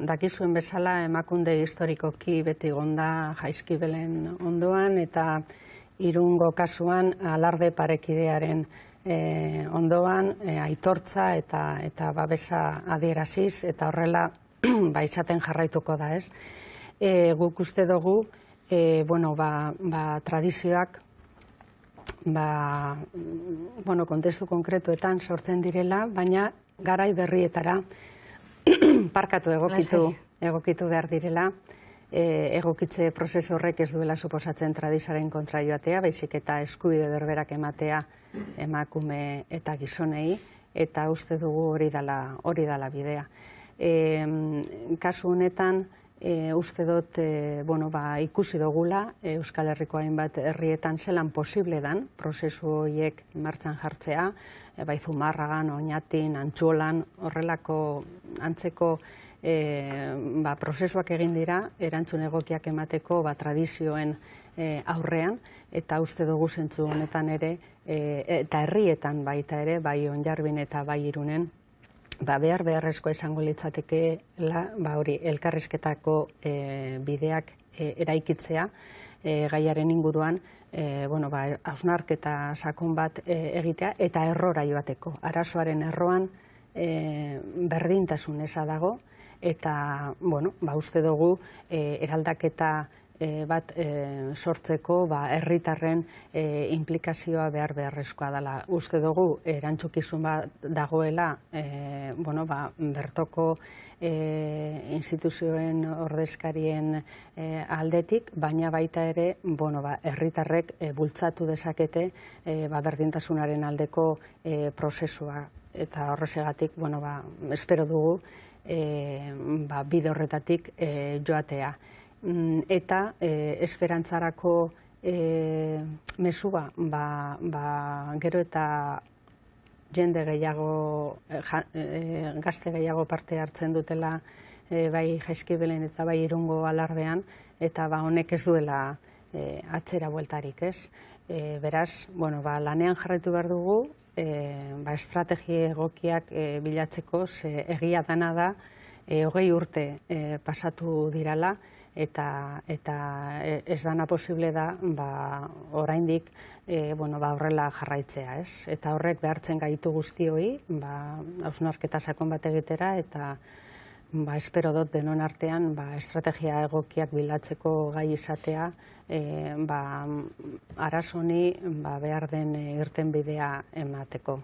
Dakizuen bezala emakunde historikoki beti gonda Jaizkibelen ondoan eta Irungo kasuan alarde parekidearen ondoan aitortza eta babesa adieraziz eta horrela izaten jarraituko da, ez? Guk uste dugu, tradizioak kontestu konkretuetan sortzen direla, baina garai berrietara parkatu egokitu behar direla, egokitze prozesu horrek ez duela suposatzen tradizioaren kontra joatea, baizik eta eskubide berberak ematea emakume eta gizonei, eta uste dugu hori dela bidea. Kasu honetan, uste dut ikusi dugula Euskal Herriko hainbat herrietan zelan posible dan prozesu horiek martxan jartzea, bai Zumarragan, Oñatin, Antxolan, horrelako antzeko prozesuak egin dira, erantzun egokiak emateko tradizioen aurrean, eta uste dugu zentzu honetan ere, eta herrietan baita ere, bai Onjarbin eta bai Irunen, beharrezkoa izango litzateke elkarrizketako bideak eraikitzea gaiaren inguruan, hausnarketa sakon bat egitea eta errora joateko. Arazoaren erroan berdintasun eza dago eta uste dugu eraldaketa bat sortzeko herritarren implikazioa beharrezkoa dela. Uste dugu erantzukizun bat dagoela bertoko instituzioen ordezkarien aldetik, baina baita ere herritarrek bultzatu dezakete berdintasunaren aldeko prozesua. Eta horrezegatik espero dugu bide horretatik joatea. Eta esperantzarako mesua gero eta jende gehiago, gazte gehiago parte hartzen dutela bai Jaizkibelen eta bai Irungo alardean, eta honek ez duela atzera bueltarik, ez? Beraz, lanean jarraitu behar dugu, estrategia egokiak bilatzeko, egia dana da, 20 urte pasatu dirala, eta ez dana posible da oraindik horrela jarraitzea, ez? Eta horrek behartzen gaitu guztioi, hausnarketa sakon bat egitera, eta espero dut denon artean estrategia egokiak bilatzeko gai izatea, arazo honi behar den irtenbidea emateko.